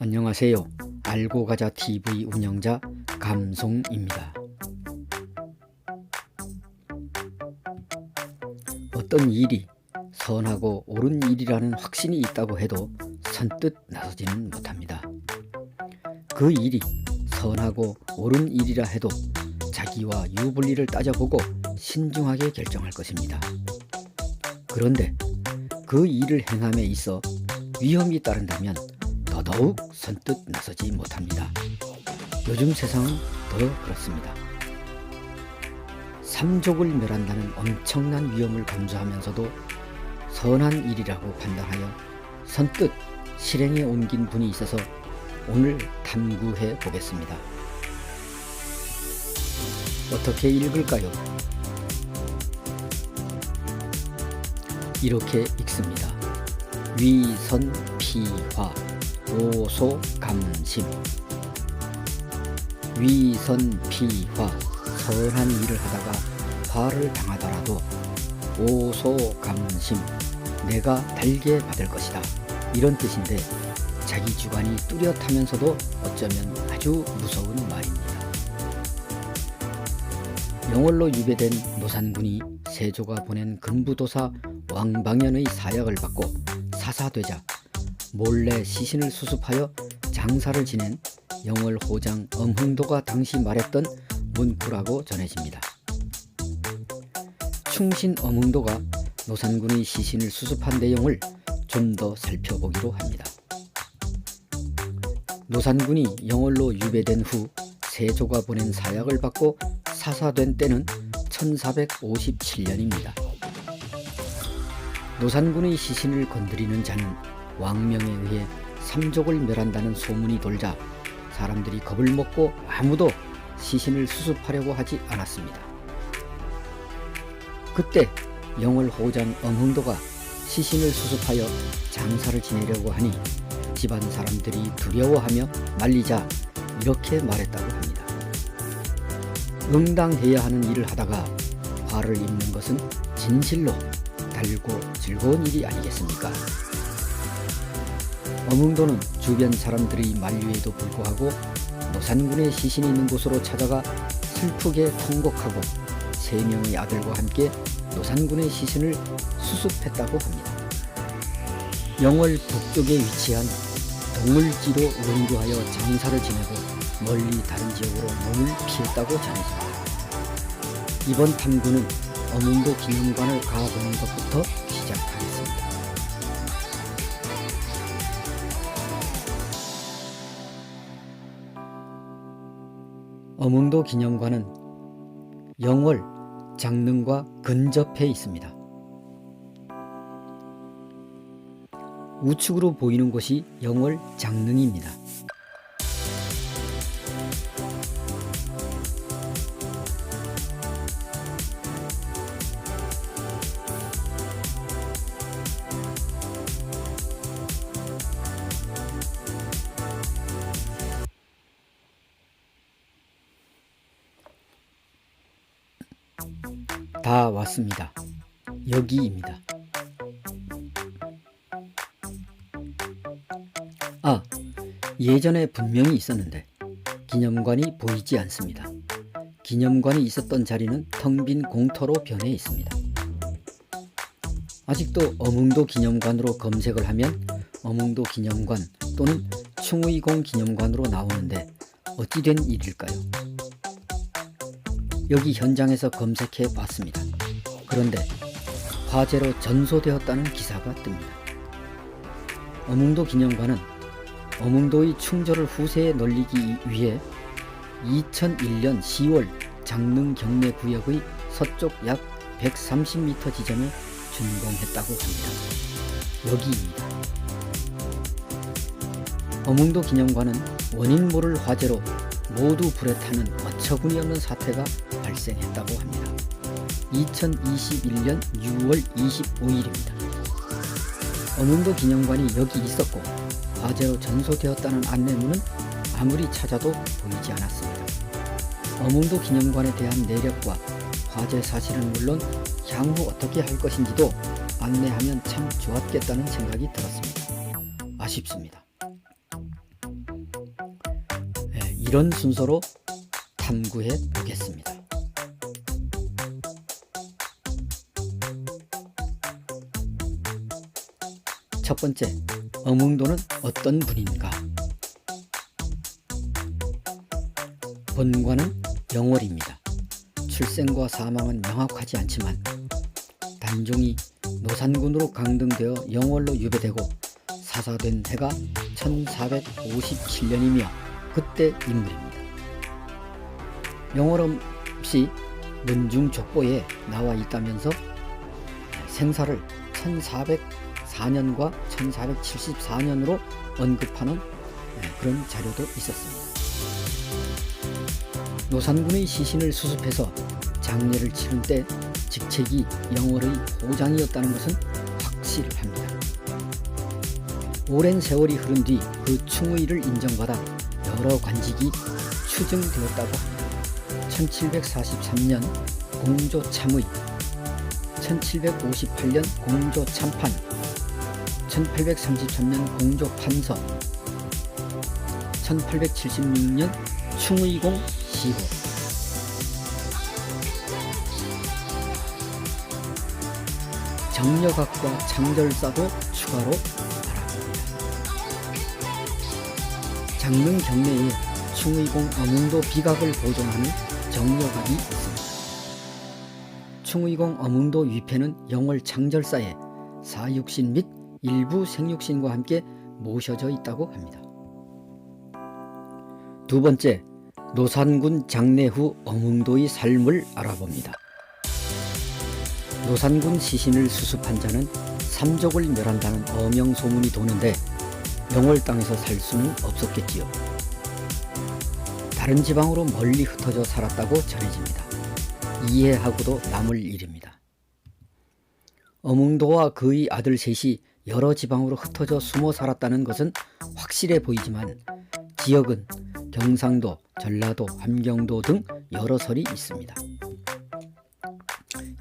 안녕하세요. 알고가자 TV 운영자 감송입니다. 어떤 일이 선하고 옳은 일이라는 확신이 있다고 해도 선뜻 나서지는 못합니다. 그 일이 선하고 옳은 일이라 해도 자기와 유불리를 따져보고 신중하게 결정할 것입니다. 그런데 그 일을 행함에 있어 위험이 따른다면 더더욱 선뜻 나서지 못합니다. 요즘 세상은 더 그렇습니다. 삼족을 멸한다는 엄청난 위험을 감수하면서도 선한 일이라고 판단하여 선뜻 실행에 옮긴 분이 있어서 오늘 탐구해 보겠습니다. 어떻게 읽을까요? 이렇게 읽습니다. 위선피화 오소감심. 위선피화, 선한 일을 하다가 화를 당하더라도 오소감심, 내가 달게 받을 것이다, 이런 뜻인데 자기 주관이 뚜렷하면서도 어쩌면 아주 무서운 말입니다. 영월로 유배된 노산군이 세조가 보낸 금부도사 왕방연의 사약을 받고 사사되자 몰래 시신을 수습하여 장사를 지낸 영월호장 엄흥도가 당시 말했던 문구라고 전해집니다. 충신 엄흥도가 노산군의 시신을 수습한 내용을 좀 더 살펴보기로 합니다. 노산군이 영월로 유배된 후 세조가 보낸 사약을 받고 사사된 때는 1457년입니다. 노산군의 시신을 건드리는 자는 왕명에 의해 삼족을 멸한다는 소문이 돌자 사람들이 겁을 먹고 아무도 시신을 수습하려고 하지 않았습니다. 그때 영월호장 엄흥도가 시신을 수습하여 장사를 지내려고 하니 집안 사람들이 두려워하며 말리자 이렇게 말했다고 합니다. 응당해야 하는 일을 하다가 화를 입는 것은 진실로 달고 즐거운 일이 아니겠습니까? 엄흥도는 주변 사람들의 만류에도 불구하고 노산군의 시신이 있는 곳으로 찾아가 슬프게 통곡하고 3명의 아들과 함께 노산군의 시신을 수습했다고 합니다. 영월 북쪽에 위치한 동물지로 원주하여 장사를 지내고 멀리 다른 지역으로 몸을 피했다고 전해집니다. 이번 탐구는 엄흥도 기념관을 가보는 것부터 시작하겠습니다. 엄흥도 기념관은 영월 장릉과 근접해 있습니다. 우측으로 보이는 곳이 영월 장릉입니다. 다 왔습니다. 여기입니다. 예전에 분명히 있었는데 기념관이 보이지 않습니다. 기념관이 있었던 자리는 텅 빈 공터로 변해 있습니다. 아직도 엄흥도 기념관으로 검색을 하면 엄흥도 기념관 또는 충의공 기념관으로 나오는데 어찌 된 일일까요? 여기 현장에서 검색해 봤습니다. 그런데 화재로 전소되었다는 기사가 뜹니다. 엄흥도 기념관은 엄흥도의 충절을 후세에 널리기 위해 2001년 10월 장릉 경내 구역의 서쪽 약 130m 지점에 준공했다고 합니다. 여기입니다. 엄흥도 기념관은 원인 모를 화재로 모두 불에 타는 어처구니없는 사태가 발생했다고 합니다. 2021년 6월 25일입니다. 엄흥도 기념관이 여기 있었고 화재로 전소되었다는 안내문은 아무리 찾아도 보이지 않았습니다. 엄흥도 기념관에 대한 내력과 화재 사실은 물론 향후 어떻게 할 것인지도 안내하면 참 좋았겠다는 생각이 들었습니다. 아쉽습니다. 이런 순서로 탐구해 보겠습니다. 첫 번째, 어몽도는 어떤 분인가? 본관은 영월입니다. 출생과 사망은 명확하지 않지만 단종이 노산군으로 강등되어 영월로 유배되고 사사된 해가 1457년이며 그때 인물입니다. 영월 없이 문중족보에 나와 있다면서 생사를 1404년과 1474년으로 언급하는 그런 자료도 있었습니다. 노산군의 시신을 수습해서 장례를 치른 때 직책이 영월의 호장이었다는 것은 확실합니다. 오랜 세월이 흐른 뒤 그 충의를 인정받아 여러 관직이 추증되었다고 합니다. 1743년 공조 참의, 1758년 공조 참판, 1833년 공조 판서, 1876년 충의공 시호. 정력학과 창절사도 추가로 알아봅니다. 장릉 경내에 충의공 어몽도 비각을 보존하는 정력학이 있습니다. 충의공 어몽도 위패는 영월 창절사에 사육신 및 일부 생육신과 함께 모셔져 있다고 합니다. 두 번째, 노산군 장례 후 어몽도의 삶을 알아봅니다. 노산군 시신을 수습한 자는 삼족을 멸한다는 어명 소문이 도는데 영월 땅에서 살 수는 없었겠지요. 다른 지방으로 멀리 흩어져 살았다고 전해집니다. 이해하고도 남을 일입니다. 어몽도와 그의 아들 셋이 여러 지방으로 흩어져 숨어 살았다는 것은 확실해 보이지만 지역은 경상도, 전라도, 함경도 등 여러 설이 있습니다.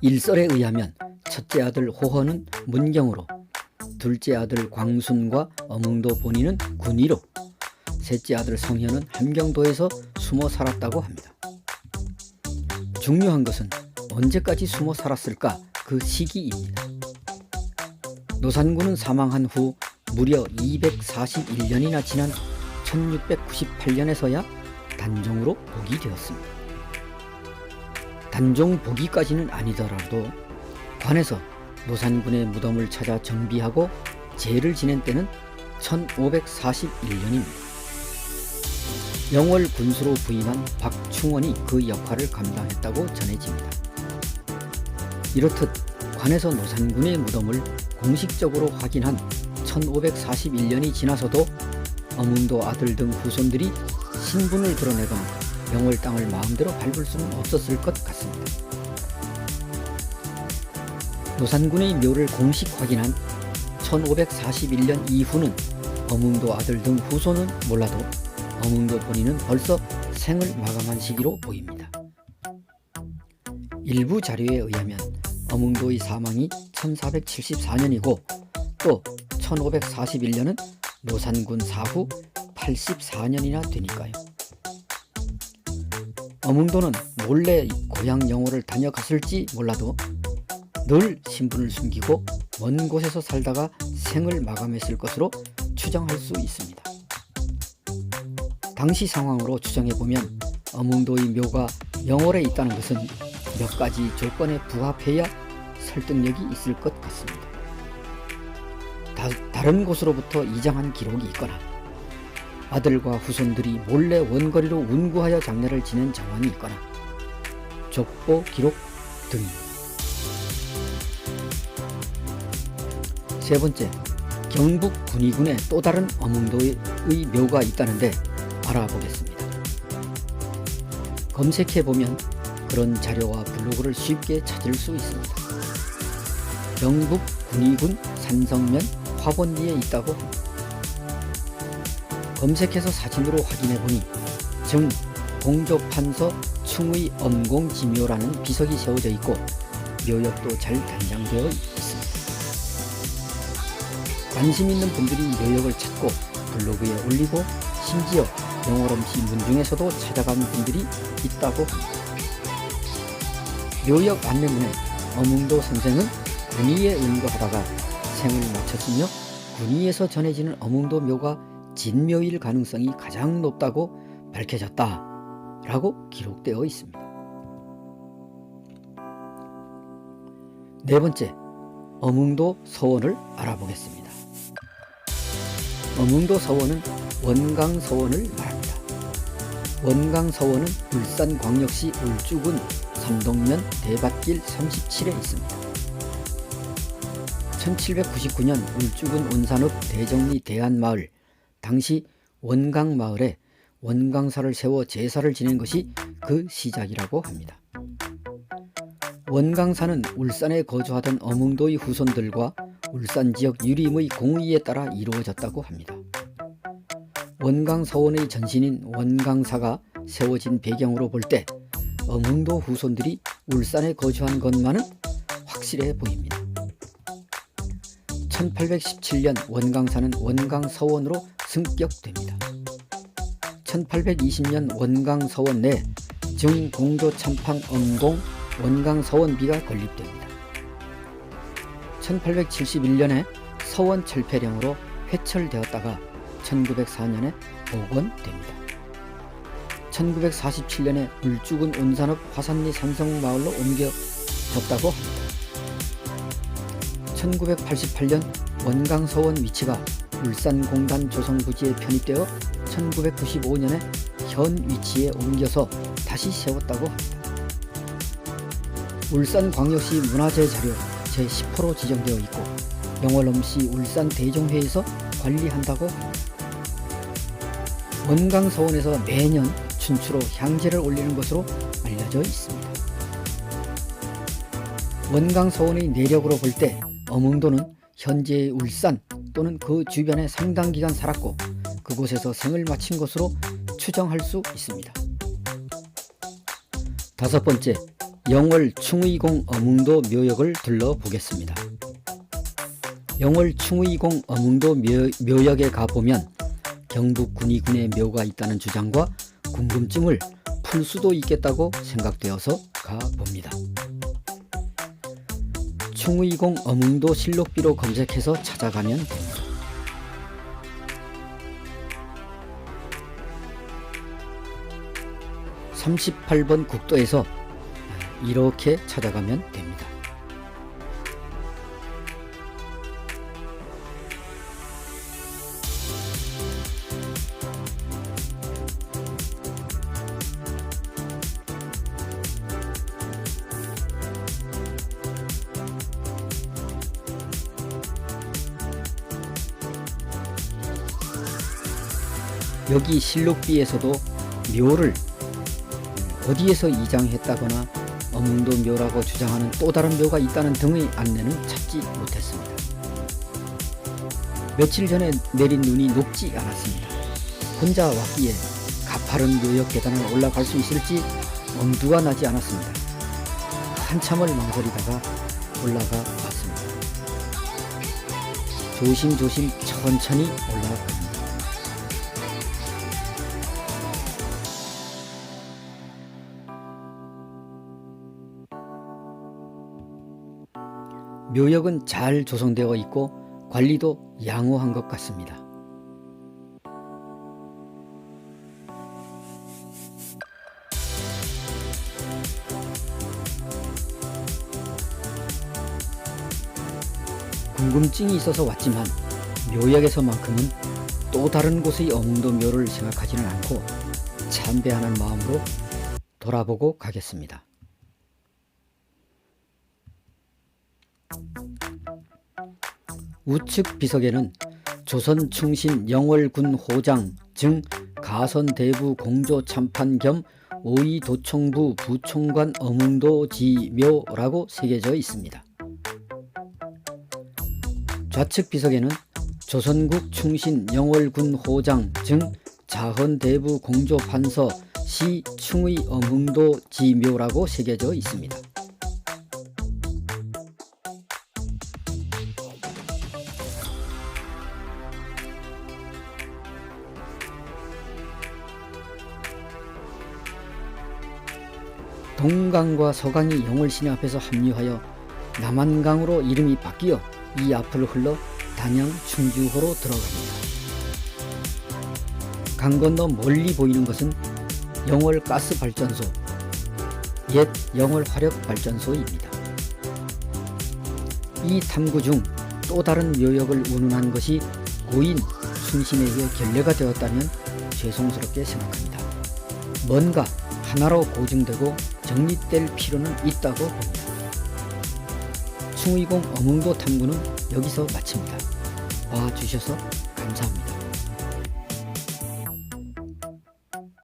일설에 의하면 첫째 아들 호헌은 문경으로, 둘째 아들 광순과 어몽도 본인은 군위로, 셋째 아들 성현은 함경도에서 숨어 살았다고 합니다. 중요한 것은 언제까지 숨어 살았을까 그 시기입니다. 노산군은 사망한 후 무려 241년이나 지난 1698년에서야 단종으로 복이 되었습니다. 단종 복위까지는 아니더라도 관에서 노산군의 무덤을 찾아 정비하고 제를 지낸 때는 1541년입니다. 영월 군수로 부임한 박충원이 그 역할을 감당했다고 전해집니다. 이렇듯 관에서 노산군의 무덤을 공식적으로 확인한 1541년이 지나서도 어몽도 아들 등 후손들이 신분을 드러내거나 영월 땅을 마음대로 밟을 수는 없었을 것 같습니다. 노산군의 묘를 공식 확인한 1541년 이후는 어몽도 아들 등 후손은 몰라도 어몽도 본인은 벌써 생을 마감한 시기로 보입니다. 일부 자료에 의하면 어몽도의 사망이 1474년이고 또 1541년은 노산군 사후 84년이나 되니까요. 어몽도는 몰래 고향 영월을 다녀갔을지 몰라도 늘 신분을 숨기고 먼 곳에서 살다가 생을 마감했을 것으로 추정할 수 있습니다. 당시 상황으로 추정해보면 어몽도의 묘가 영월에 있다는 것은 몇 가지 조건에 부합해야 설득력이 있을 것 같습니다. 다른 곳으로부터 이장한 기록이 있거나 아들과 후손들이 몰래 원거리로 운구하여 장례를 지낸 정황이 있거나 족보 기록 등입니다. 세 번째, 경북 군위군에 또 다른 어몽도의 묘가 있다는데 알아보겠습니다. 검색해보면 그런 자료와 블로그를 쉽게 찾을 수 있습니다. 경북 군위군 산성면 화본리에 있다고 합니다. 검색해서 사진으로 확인해보니 정 공조판서 충의 엄공지묘라는 비석이 세워져 있고 묘역도 잘 단장되어 있습니다. 관심 있는 분들이 묘역을 찾고 블로그에 올리고 심지어 영월엄씨 문중에서도 찾아간 분들이 있다고 합니다. 묘역 안내문에 어몽도 선생은 군위에 은거하다가 생을 마쳤으며 군위에서 전해지는 어몽도 묘가 진묘일 가능성이 가장 높다고 밝혀졌다 라고 기록되어 있습니다. 네 번째, 어몽도 서원을 알아보겠습니다. 어몽도 서원은 원강서원을 말합니다. 원강서원은 울산광역시 울주군 삼동면 대밭길 37에 있습니다. 1799년 울주군 온산읍 대정리 대안마을, 당시 원강마을에 원강사를 세워 제사를 지낸 것이 그 시작이라고 합니다. 원강사는 울산에 거주하던 어몽도의 후손들과 울산 지역 유림의 공의에 따라 이루어졌다고 합니다. 원강서원의 전신인 원강사가 세워진 배경으로 볼 때 어몽도 후손들이 울산에 거주한 것만은 확실해 보입니다. 1817년 원강사는 원강서원으로 승격됩니다. 1820년 원강서원 내 증공조참팡 엄공 원강서원비가 건립됩니다. 1871년에 서원 철폐령으로 회철되었다가 1904년에 복원됩니다. 1947년에 울주군 온산읍 화산리 산성마을로 옮겨졌다고 합니다. 1988년 원강서원 위치가 울산공단 조성부지에 편입되어 1995년에 현 위치에 옮겨서 다시 세웠다고 합니다. 울산광역시 문화재자료 제10호로 지정되어 있고 영월엄씨 울산대종회에서 관리한다고 합니다. 원강서원에서 매년 춘추로 향제를 올리는 것으로 알려져 있습니다. 원강서원의 내력으로 볼 때 어몽도는 현재의 울산 또는 그 주변에 상당 기간 살았고 그곳에서 생을 마친 것으로 추정할 수 있습니다. 다섯 번째, 영월 충의공 어몽도 묘역을 둘러보겠습니다. 영월 충의공 어몽도 묘역에 가보면 경북 군위군에 묘가 있다는 주장과 궁금증을 풀 수도 있겠다고 생각되어서 가봅니다. 충의공 어몽도 실록비로 검색해서 찾아가면 됩니다. (38번) 국도에서 이렇게 찾아가면 됩니다. 여기 실록비에서도 묘를 어디에서 이장했다거나 어몽도 묘라고 주장하는 또 다른 묘가 있다는 등의 안내는 찾지 못했습니다. 며칠 전에 내린 눈이 녹지 않았습니다. 혼자 왔기에 가파른 묘역 계단을 올라갈 수 있을지 엄두가 나지 않았습니다. 한참을 망설이다가 올라가 봤습니다. 조심조심 천천히 올라갑니다. 묘역은 잘 조성되어 있고 관리도 양호한 것 같습니다. 궁금증이 있어서 왔지만 묘역에서만큼은 또 다른 곳의 어몽도 묘를 생각하지는 않고 참배하는 마음으로 돌아보고 가겠습니다. 우측 비석에는 조선 충신 영월군 호장 증 가선대부 공조 참판 겸 오이도총부 부총관 어몽도지묘라고 새겨져 있습니다. 좌측 비석에는 조선국 충신 영월군 호장 증 자헌대부 공조 판서 시 충의 어몽도지묘라고 새겨져 있습니다. 동강과 서강이 영월시내 앞에서 합류하여 남한강으로 이름이 바뀌어 이 앞을 흘러 단양 충주호로 들어갑니다. 강 건너 멀리 보이는 것은 영월 가스발전소, 옛 영월 화력발전소입니다. 이 탐구 중 또 다른 묘역을 운운한 것이 고인 순신에 의해 결례가 되었다면 죄송스럽게 생각합니다. 뭔가 하나로 고증되고 정립될 필요는 있다고 봅니다. 숭의공 어문도 탐구는 여기서 마칩니다. 봐주셔서